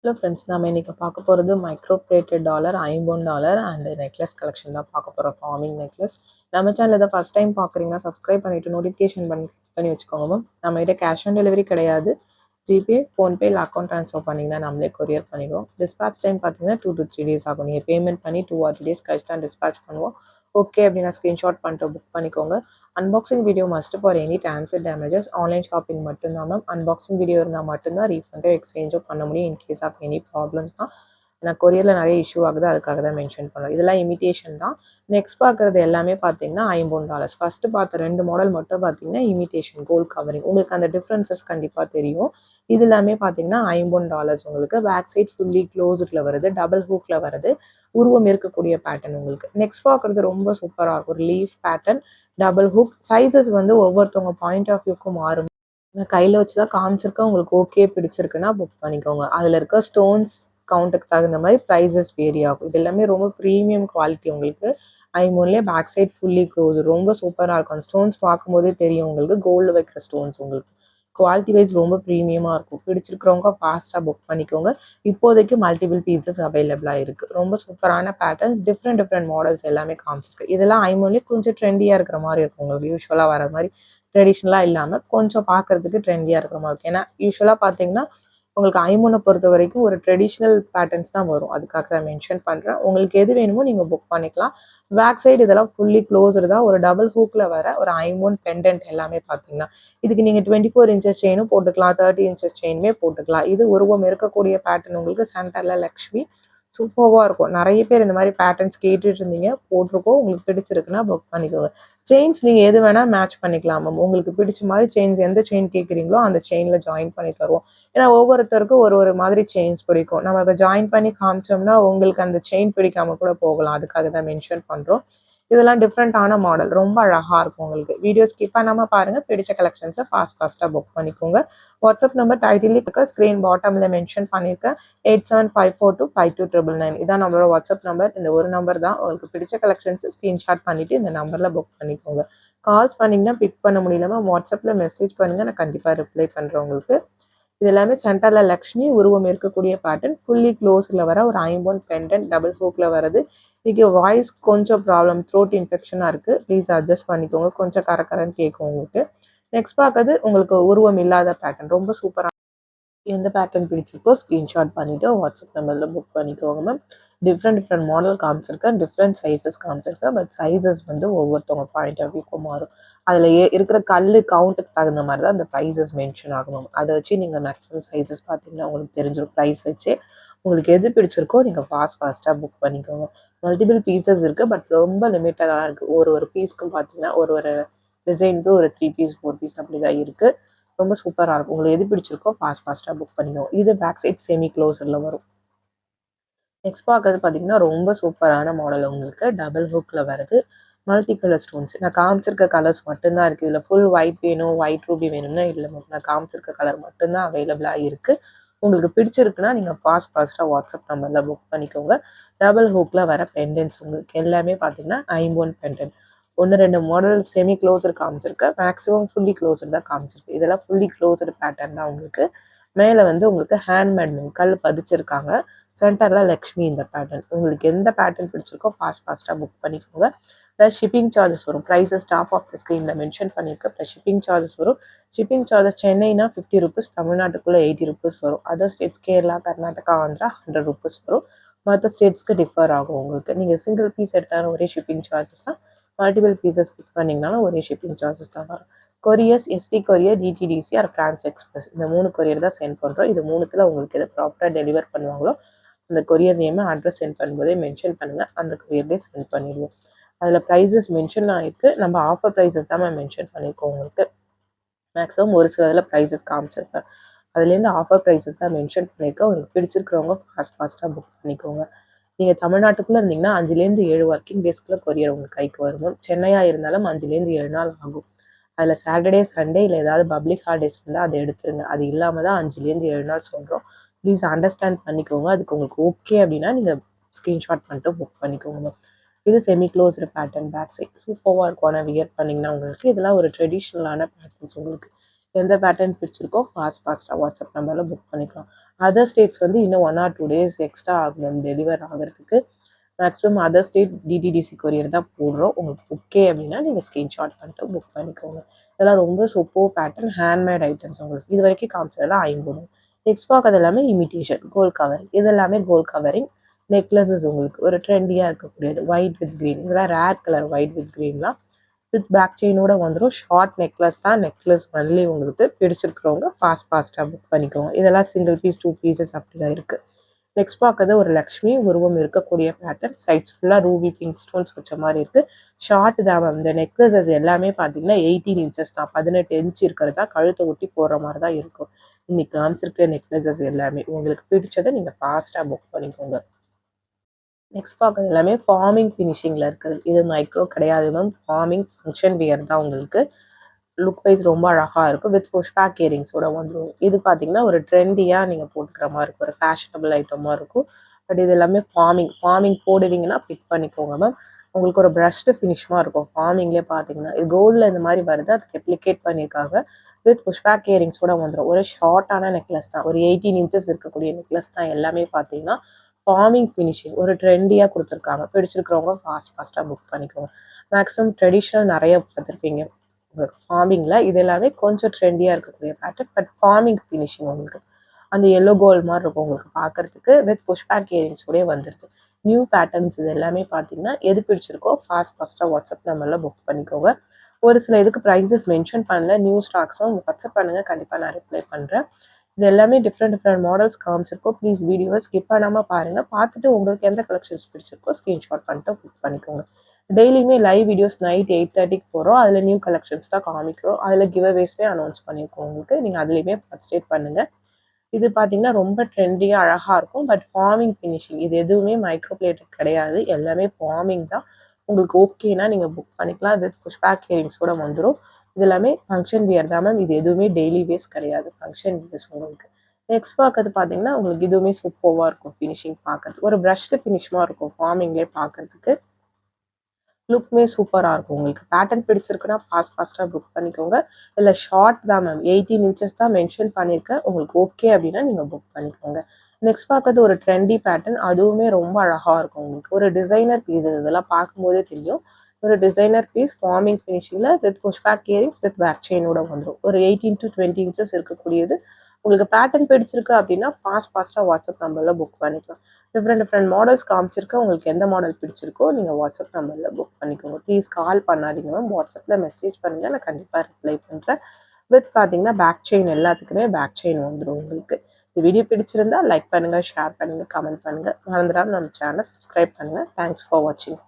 Hello friends, நம்ம இன்றைக்கி பார்க்க போகிறது மைக்ரோ பிளேட்டட் டாலர், ஐம்பொன் டாலர் அண்ட் நெக்லஸ் கலெக்ஷன் தான் பார்க்க போகிறோம். Forming necklace. நம்ம சேனல் தான் ஃபஸ்ட் டைம் பார்க்குறீங்கன்னா சப்ஸ்கிரைப் பண்ணிவிட்டு நோட்டிஃபிகேஷன் பண்ணி வச்சுக்கோங்க மேம். நம்மகிட்ட கேஷ் ஆன் டெலிவரி கிடையாது. ஜிபே, ஃபோன்பே இல்லை அக்கௌண்ட் ட்ரான்ஸ்ஃபர் பண்ணிங்கன்னா நம்மளே கொரியர் பண்ணிவிடுவோம். டிஸ்பேச் டைம் பார்த்தீங்கன்னா 2 to 3 days ஆகும். நீங்கள் பேமெண்ட் பண்ணி 2 or 3 days கழிச்சு தான் டிஸ்பேச் பண்ணுவோம். ஓகே அப்படின்னா ஸ்க்ரீன்ஷாட் பண்ணிட்டு புக் பண்ணிக்கோங்க. Unboxing video must for any transit damages. Online shopping மட்டும்தான் மேம். அன்பாக்சிங் வீடியோ இருந்தால் மட்டும்தான் ரீஃபண்டோ எக்ஸ்சேஞ்சோ பண்ண முடியும். இன்கேஸ் ஆஃப் எனி ப்ராப்ளம்னா ஏன்னா கொரியரில் நிறைய இஷ்யூ ஆகுது, அதுக்காக தான் மென்ஷன் பண்ணுறோம். இதெல்லாம் இமிட்டேஷன் தான். நெக்ஸ்ட் பார்க்குறது எல்லாமே பார்த்தீங்கன்னா $50. ஃபஸ்ட்டு பார்த்த 2 மாடல் மட்டும் பார்த்தீங்கன்னா இமிட்டேஷன் கோல்ட் கவரிங். உங்களுக்கு அந்த டிஃப்ரென்சஸ் கண்டிப்பாக தெரியும். இது எல்லாமே பார்த்தீங்கன்னா $50 உங்களுக்கு. பேக் சைட் ஃபுல்லி க்ளோஸ்டில் வருது, டபுள் ஹூக்கில் வருது, உருவம் இருக்கக்கூடிய பேட்டர்ன் உங்களுக்கு. நெக்ஸ்ட் பார்க்குறது ரொம்ப சூப்பராக இருக்கும். ஒரு leaf pattern, double hook. Sizes வந்து ஒவ்வொருத்தவங்க பாயிண்ட் ஆஃப் வியூக்கும் மாறும். நான் கையில் வச்சு தான் காமிச்சிருக்கேன். உங்களுக்கு ஓகே பிடிச்சிருக்குன்னா புக் பண்ணிக்கோங்க. அதில் இருக்க ஸ்டோன்ஸ் கவுண்ட்டுக்கு தகுந்த மாதிரி ப்ரைஸஸ் வேரி ஆகும். இது எல்லாமே ரொம்ப ப்ரீமியம் குவாலிட்டி உங்களுக்கு. ஐமோன்லேயே பேக் சைட் ஃபுல்லி க்ளோஸ், ரொம்ப சூப்பராக இருக்கும். ஸ்டோன்ஸ் பார்க்கும்போதே தெரியும் உங்களுக்கு, கோல்டு வைக்கிற ஸ்டோன்ஸ் உங்களுக்கு. குவாலிட்டி வைஸ் ரொம்ப ப்ரீமியமாக இருக்கும். பிடிச்சிருக்கிறவங்க ஃபாஸ்ட்டாக புக் பண்ணிக்கோங்க. இப்போதைக்கு மல்டிபிள் பீசஸ் அவைலபிளாக இருக்குது. ரொம்ப சூப்பரான பேட்டர்ன்ஸ், டிஃப்ரெண்ட் மாடல்ஸ் எல்லாமே காமிச்சிருக்கு. இதெல்லாம் ஐமோன்லேயே கொஞ்சம் ட்ரெண்டியாக இருக்கிற மாதிரி இருக்கும் உங்களுக்கு. யூஸ்வலாக வர மாதிரி ட்ரெடிஷ்னலாக இல்லாமல் கொஞ்சம் பார்க்குறதுக்கு ட்ரெண்டியாக இருக்கிற மாதிரி இருக்கும். ஏன்னா யூஸ்வலாக பார்த்தீங்கன்னா உங்களுக்கு ஐமோனை பொறுத்த வரைக்கும் ஒரு ட்ரெடிஷ்னல் பேட்டர்ன்ஸ் தான் வரும். அதுக்காக தான் மென்ஷன் பண்ணுறேன். உங்களுக்கு எது வேணுமோ நீங்கள் புக் பண்ணிக்கலாம். பேக் சைடு இதெல்லாம் ஃபுல்லி க்ளோஸ்டு தான். ஒரு டபுள் ஹூக்கில் வர ஒரு ஐமோன் பெண்டன்ட் எல்லாமே பார்த்தீங்கன்னா இதுக்கு நீங்கள் 24 inches செயினும் போட்டுக்கலாம், 30 inches செயினுமே போட்டுக்கலாம். இது உருவம் இருக்கக்கூடிய பேட்டர்ன் உங்களுக்கு. சென்டரில் லக்ஷ்மி சூப்பராக இருக்கும். நிறைய பேர் இந்த மாதிரி பேட்டர்ன்ஸ் கேட்டுட்டு இருந்தீங்க, போட்டிருக்கோம். உங்களுக்கு பிடிச்சிருக்குன்னா புக் பண்ணிக்கோங்க. செயின்ஸ் நீங்கள் எது வேணால் மேட்ச் பண்ணிக்கலாம் மேம். உங்களுக்கு பிடிச்ச மாதிரி செயின்ஸ் எந்த செயின் கேட்குறீங்களோ அந்த செயினில் ஜாயின் பண்ணி தருவோம். ஏன்னா ஒவ்வொருத்தருக்கும் ஒரு மாதிரி செயின்ஸ் பிடிக்கும். நம்ம இப்போ ஜாயின் பண்ணி காமிச்சோம்னா உங்களுக்கு அந்த செயின் பிடிக்காம கூட போகலாம். அதுக்காக தான் மென்ஷன் பண்ணுறோம். இதெல்லாம் டிஃப்ரெண்ட்டான மாடல், ரொம்ப அழகாக இருக்கும் உங்களுக்கு. வீடியோ ஸ்கிப் பண்ணாமல் பாருங்கள். பிடிச்ச கலெக்ஷன்ஸை ஃபாஸ்ட்டாக புக் பண்ணிக்கோங்க. வாட்ஸ்அப் நம்பர் டைட்டில் இருக்க ஸ்க்ரீன் பாட்டமில் மென்ஷன் பண்ணியிருக்கேன். 8754252999. இதான் நம்மளோட வாட்ஸ்அப் நம்பர். இந்த ஒரு நம்பர் தான். உங்களுக்கு பிடிச்ச கலெக்ஷன்ஸை ஸ்க்ரீன்ஷாட் பண்ணிவிட்டு இந்த நம்பரில் புக் பண்ணிக்கோங்க. கால்ஸ் பண்ணிங்கன்னா பிக் பண்ண முடியலமா வாட்ஸ்அப்பில் மெசேஜ் பண்ணுங்கள், நான் கண்டிப்பாக ரிப்ளை பண்ணுறேன் உங்களுக்கு. இது எல்லாமே சென்டரில் லக்ஷ்மி உருவம் இருக்கக்கூடிய பேட்டர்ன், ஃபுல்லி க்ளோஸில் வர ஒரு ஐம்பொன் பெண்டன்ட், டபுள் ஹூக்கில் வருது. இன்றைக்கி வாய்ஸ் கொஞ்சம் ப்ராப்ளம், த்ரோட் இன்ஃபெக்ஷனாக இருக்குது. ப்ளீஸ் அட்ஜஸ்ட் பண்ணிக்கோங்க. கொஞ்சம் கரன்னு கேட்கும் உங்களுக்கு. நெக்ஸ்ட் பார்க்கறது உங்களுக்கு உருவம் இல்லாத பேட்டர்ன், ரொம்ப சூப்பராக. எந்த பேட்டர்ன் பிடிச்சிருக்கோ ஸ்க்ரீன்ஷாட் பண்ணிவிட்டு வாட்ஸ்அப் நம்பரில் புக் பண்ணிக்கோங்க மேம். டிஃப்ரெண்ட் மாடல் காமிச்சிருக்கேன், டிஃப்ரெண்ட் சைஸஸ் காமிச்சிருக்கேன். பட் சைஸஸ் வந்து ஒவ்வொருத்தவங்க பாயிண்ட் ஆஃப் வியூக்கும் மாறும். அதில் இருக்கிற கல் கவுண்ட்டுக்கு தகுந்த மாதிரி தான் அந்த ப்ரைஸஸ் மென்ஷன் ஆகும் மேம். அதை வச்சு நீங்கள் மேக்ஸிமம் சைஸஸ் பார்த்தீங்கன்னா உங்களுக்கு தெரிஞ்சிடும். ப்ரைஸ் வச்சு உங்களுக்கு எது பிடிச்சிருக்கோ நீங்கள் ஃபாஸ்ட்டாக புக் பண்ணிக்கோங்க. மல்டிபிள் பீசஸ் இருக்குது, பட் ரொம்ப லிமிட்டடாக இருக்குது. ஒரு பீஸ்க்கும் பார்த்தீங்கன்னா ஒரு டிசைனுக்கு ஒரு 3 பீஸ் 4 பீஸ் அப்படி தான் இருக்குது. ரொம்ப சூப்பராக இருக்கும். உங்களுக்கு எது பிடிச்சிருக்கோ ஃபாஸ்ட்டாக புக் பண்ணிக்கோங்க. இது பேக் சைட் செமி க்ளோஸரில் வரும். நெக்ஸ்ட் பார்க்கறது பார்த்தீங்கன்னா ரொம்ப சூப்பரான மாடல் உங்களுக்கு. டபுள் ஹூக்கில் வருது, மல்டி கலர் ஸ்டோன்ஸ். நான் காமிச்சிருக்க கலர்ஸ் மட்டும்தான் இருக்குது. இதில் ஃபுல் ஒயிட் வேணும், ஒயிட் ரூபி வேணும்னா இல்லை மேம். நான் காமிச்சிருக்க கலர் மட்டும்தான் அவைலபிளாக இருக்குது. உங்களுக்கு பிடிச்சிருக்குன்னா நீங்கள் ஃபாஸ்ட்டாக வாட்ஸ்அப் நம்பரில் புக் பண்ணிக்கோங்க. டபுள் ஹூக்கில் வர பெண்டன்ஸ் உங்களுக்கு எல்லாமே பார்த்தீங்கன்னா ஐம்பொன் பெண்டன்ட். 1-2 மாடல் செமி க்ளோஸர் காமிச்சிருக்கேன். மேக்ஸிமம் ஃபுல்லி க்ளோஸர் தான் காமிச்சிருக்கு. இதெல்லாம் ஃபுல்லி க்ளோஸர் பேட்டர்ன் தான் உங்களுக்கு. மேலே வந்து உங்களுக்கு ஹேண்ட்மேட் கல் பதிச்சிருக்காங்க. சென்டரில் லக்ஷ்மி இந்த பேட்டர்ன். உங்களுக்கு எந்த பேட்டர்ன் பிடிச்சிருக்கோ ஃபாஸ்ட்டாக புக் பண்ணிக்கோங்க. ப்ளஸ் ஷிப்பிங் சார்ஜஸ் வரும். ப்ரைஸஸ் டாப் ஆஃப் த ஸ்க்ரீனில் மென்ஷன் பண்ணியிருக்கேன். ப்ளஸ் ஷிப்பிங் சார்ஜஸ் வரும். ஷிப்பிங் சார்ஜஸ் சென்னைனா ₹50, தமிழ்நாட்டுக்குள்ளே ₹80 வரும். அதர் ஸ்டேட்ஸ் கேரளா, கர்நாடகா, ஆந்திரா ₹100 வரும். மற்ற ஸ்டேட்ஸ்க்கு டிஃபர் ஆகும் உங்களுக்கு. நீங்கள் சிங்கிள் பீஸ் எடுத்தாலும் ஒரே ஷிப்பிங் சார்ஜஸ் தான். மல்டிபிள் பீசஸ் புக் பண்ணிங்கனாலும் ஒரே ஷிப்பிங் சார்ஜஸ் தான் வரும். Couriers ST courier, DTDC or Franch Express, இந்த 3 கொரியர் தான் சென்ட் பண்ணுறோம். இது 3த்தில் உங்களுக்கு எதை ப்ராப்பராக டெலிவர் பண்ணுவாங்களோ அந்த கொரியர் நேமை அட்ரஸ் சென்ட் பண்ணும்போதே மென்ஷன் பண்ணுங்கள். அந்த கொரியர்லேயே சென்ட் பண்ணிடுவோம். அதில் ப்ரைஸஸ் மென்ஷன் ஆகிருக்கு. நம்ம ஆஃபர் ப்ரைஸஸ் தான் மென்ஷன் பண்ணியிருக்கோம் உங்களுக்கு. மேக்ஸிமம் ஒரு சில இதில் ப்ரைஸஸ் காமிச்சிருப்பேன். அதுலேருந்து ஆஃபர் ப்ரைஸஸ் தான் மென்ஷன் பண்ணியிருக்கேன். உங்களுக்கு பிடிச்சிருக்கிறவங்க ஃபாஸ்ட்டாக புக் பண்ணிக்கோங்க. நீங்கள் தமிழ்நாட்டுக்குள்ளே இருந்தீங்கன்னா 5-7 ஒர்க்கிங் டேஸ்க்குள்ளே கொரியர் உங்கள் கைக்கு வரும். சென்னையாக இருந்தாலும் 5-7 நாள் ஆகும். அதில் சாட்டர்டே சண்டே இல்லை ஏதாவது பப்ளிக் ஹாலிடேஸ் வந்தால் அதை எடுத்துருங்க. அது இல்லாமல் தான் 5-7 நாள் சொல்கிறோம். ப்ளீஸ் அண்டர்ஸ்டாண்ட் பண்ணிக்கோங்க. அதுக்கு உங்களுக்கு ஓகே அப்படின்னா நீங்கள் ஸ்க்ரீன்ஷாட் பண்ணிட்டு புக் பண்ணிக்கோங்க. இது semi closed pattern, back side சூப்பராக இருக்கும். ஆனால் வியர் பண்ணிங்கன்னா உங்களுக்கு இதெல்லாம் ஒரு ட்ரெடிஷ்னலான பேட்டர்ன்ஸ். உங்களுக்கு எந்த பேட்டர்ன் பிடிச்சிருக்கோ ஃபாஸ்ட்டாக வாட்ஸ்அப் நம்பரில் புக் பண்ணிக்கலாம். அதர் ஸ்டேட்ஸ் வந்து இன்னும் 1 or 2 days எக்ஸ்ட்ரா ஆகும் மேம் டெலிவர் ஆகிறதுக்கு. Maximum other state DTDC courier தான் போடுறோம். உங்களுக்கு ஓகே அப்படின்னா நீங்கள் ஸ்க்ரீன்ஷாட் பண்ணிட்டு புக் பண்ணிக்கோங்க. இதெல்லாம் ரொம்ப சூப்பர் பேட்டர்ன் ஹேண்ட்மேட் ஐட்டம்ஸ் உங்களுக்கு. இது வரைக்கும் காமிச்சதெல்லாம் ஐம்பது. நெக்ஸ்ட் பார்க்கறது எல்லாமே இமிட்டேஷன் கோல்ட் கவரிங். இது எல்லாமே கோல்ட் கவரிங் நெக்லஸஸ் உங்களுக்கு ஒரு ட்ரெண்டியாக இருக்கக்கூடியது. ஒயிட் வித் க்ரீன், இதெல்லாம் ரேர் கலர் ஒயிட் வித் க்ரீன்லாம் வித் பேக் செயினோட வந்துடும். ஷார்ட் நெக்லஸ் தான், நெக்லஸ் ஒன்லி உங்களுக்கு. பிடிச்சிருக்கிறவங்க ஃபாஸ்ட்டாக புக் பண்ணிக்கோங்க. இதெல்லாம் சிங்கிள் பீஸ் 2 பீசஸ் அப்படி தான் இருக்குது. நெக்ஸ்ட் பார்க்கறது ஒரு லக்ஷ்மி உருவம் இருக்கக்கூடிய பேட்டர்ன். சைட்ஸ் ஃபுல்லாக ரூபி பிங்க் ஸ்டோன்ஸ் வச்ச மாதிரி இருக்குது. ஷார்ட் தான் மேம். இந்த நெக்லஸஸ் எல்லாமே பார்த்தீங்கன்னா 18 இன்ச்சஸ் தான், 18 இன்ச் இருக்கிறது தான். கழுத்தை ஒட்டி போடுற மாதிரி தான் இருக்கும். இன்னைக்கு காமிச்சிருக்க நெக்லஸஸ் எல்லாமே உங்களுக்கு பிடிச்சதை நீங்கள் ஃபாஸ்ட்டாக புக் பண்ணிக்கோங்க. நெக்ஸ்ட் பார்க்கறது எல்லாமே ஃபார்மிங் ஃபினிஷிங்கில் இருக்குது. இது மைக்ரோ கிடையாது மேம், ஃபார்மிங் ஃபங்க்ஷன் வியர் தான் உங்களுக்கு. லுக் வைஸ் ரொம்ப அழகாக இருக்கும். வித் புஷ் பேக் இயரிங்ஸோட வந்துடும். இது பார்த்தீங்கன்னா ஒரு ட்ரெண்டியாக நீங்கள் போட்டுக்கிற மாதிரி இருக்கும், ஒரு ஃபேஷனபிள் ஐட்டமாக இருக்கும். பட் இது எல்லாமே ஃபார்மிங் போடுவீங்கன்னா பிக் பண்ணிக்கோங்க மேம். உங்களுக்கு ஒரு ப்ரஷ்டு ஃபினிஷ்மாக இருக்கும். ஃபார்மிங்லேயே பார்த்தீங்கன்னா இது கோல்டில் இந்த மாதிரி வருது, அதுக்கு ரெப்ளிகேட் பண்ணியிருக்காங்க. வித் புஷ் பேக் இயரிங்ஸோட வந்துடும். ஒரு ஷார்ட்டான நெக்லஸ் தான், ஒரு 18 இன்ச்சஸ் இருக்கக்கூடிய நெக்லஸ் தான். எல்லாமே பார்த்தீங்கன்னா ஃபார்மிங் ஃபினிஷிங் ஒரு ட்ரெண்டியாக கொடுத்துருக்காங்க. பிடிச்சிருக்கிறவங்க ஃபாஸ்ட்டாக புக் பண்ணிக்கோங்க. மேக்ஸிமம் ட்ரெடிஷ்னல் நிறைய பார்த்துருப்பீங்க உங்களுக்கு ஃபார்மிங்கில். இது எல்லாமே கொஞ்சம் ட்ரெண்டியாக இருக்கக்கூடிய பேட்டர்ன், பட் ஃபார்மிங் ஃபினிஷிங் உங்களுக்கு அந்த எல்லோ கோல்டு மாதிரி இருக்கும் உங்களுக்கு பார்க்குறதுக்கு. வித் புஷ் பேக் இயரிங்ஸோடய வந்துடுது. நியூ பேட்டர்ன்ஸ் இது எல்லாமே பார்த்தீங்கன்னா எது பிடிச்சிருக்கோ ஃபாஸ்ட்டாக வாட்ஸ்அப் நம்பரில் புக் பண்ணிக்கோங்க. ஒரு சில இதுக்கு ப்ரைஸஸ் மென்ஷன் பண்ணல, நியூ ஸ்டாக்ஸும் வாட்ஸ்அப் பண்ணுங்கள், கண்டிப்பாக நான் ரிப்ளை பண்ணுறேன். இது எல்லாமே டிஃப்ரெண்ட் மாடல்ஸ் காமிச்சிருக்கோம். ப்ளீஸ் வீடியோவை ஸ்கிப் பண்ணாமல் பாருங்கள். பார்த்துட்டு உங்களுக்கு எந்த கலெக்ஷன்ஸ் பிடிச்சிருக்கோ ஸ்க்ரீன்ஷாட் பண்ணிட்டு புக் பண்ணிக்கோங்க. டெய்லியுமே லைவ் வீடியோஸ் நைட் 8:30க்கு போகிறோம். அதில் நியூ கலெக்ஷன்ஸ் தான் காமிக்கிறோம். அதில் கிவ் அவேஸ்மே அனௌன்ஸ் பண்ணியிருக்கோம் உங்களுக்கு. நீங்கள் அதுலேயுமே பார்ட்டிசிபேட் பண்ணுங்கள். இது பார்த்தீங்கன்னா ரொம்ப ட்ரெண்டியாக அழகாக இருக்கும். பட் ஃபார்மிங் ஃபினிஷிங் இது எதுவுமே மைக்ரோ பிளேட்டட் கிடையாது, எல்லாமே ஃபார்மிங் தான். உங்களுக்கு ஓகேனா நீங்கள் புக் பண்ணிக்கலாம். வித் புஷ் பேக் இயரிங்ஸோட வந்துடும். இது எல்லாமே ஃபங்க்ஷன் வியர் தான் மேம். இது எதுவுமே டெய்லி வேஸ் கிடையாது, ஃபங்க்ஷன் வியர்ஸ் உங்களுக்கு. நெக்ஸ்ட் பார்க்கறது பார்த்தீங்கன்னா உங்களுக்கு இதுவுமே சூப்பராக இருக்கும். ஃபினிஷிங் பார்க்கறதுக்கு ஒரு ப்ரஷ்டு ஃபினிஷ்மாக இருக்கும். ஃபார்மிங்லேயே பார்க்கறதுக்கு லுக்மே சூப்பராக இருக்கும். உங்களுக்கு பேட்டர்ன் பிடிச்சிருக்குன்னா ஃபாஸ்ட்டாக புக் பண்ணிக்கோங்க. இல்லை ஷார்ட் தான் மேம், 18 இன்ச்சஸ் தான் மென்ஷன் பண்ணியிருக்கேன். உங்களுக்கு ஓகே அப்படின்னா நீங்கள் புக் பண்ணிக்கோங்க. நெக்ஸ்ட் பார்க்கறது ஒரு ட்ரெண்டி பேட்டர்ன், அதுவுமே ரொம்ப அழகாக இருக்கும் உங்களுக்கு. ஒரு டிசைனர் பீஸ், இதெல்லாம் பார்க்கும்போதே தெரியும். ஒரு டிசைனர் பீஸ் ஃபார்மிங் ஃபினிஷிங்கில் with push back earrings with back செயினோட வந்துடும். ஒரு 18 to 20 இன்ச்சஸ் இருக்கக்கூடியது. உங்களுக்கு பேட்டர்ன் பிடிச்சிருக்கு அப்படின்னா ஃபாஸ்ட்டாக வாட்ஸ்அப் நம்பரில் புக் பண்ணிக்கலாம். டிஃப்ரெண்ட் மாடல்ஸ் காமிச்சிருக்கேன். உங்களுக்கு எந்த மாடல் பிடிச்சிருக்கோ நீங்கள் வாட்ஸ்அப் நம்பரில் புக் பண்ணிக்கோங்க. ப்ளீஸ் கால் பண்ணாதீங்க மேம், வாட்ஸ்அப்பில் மெசேஜ் பண்ணுங்கள், நான் கண்டிப்பாக ரிப்ளை பண்ணுறேன். வித் பார்த்தீங்கன்னா பேக் செயின் எல்லாத்துக்குமே பேக் செயின் வந்துடும் உங்களுக்கு. இந்த வீடியோ பிடிச்சிருந்தா லைக் பண்ணுங்கள், ஷேர் பண்ணுங்கள், கமெண்ட் பண்ணுங்கள். மறந்துடாமல் நம்ம சேனலை சப்ஸ்கிரைப் பண்ணுங்கள். தேங்க்ஸ் ஃபார் வாட்சிங்.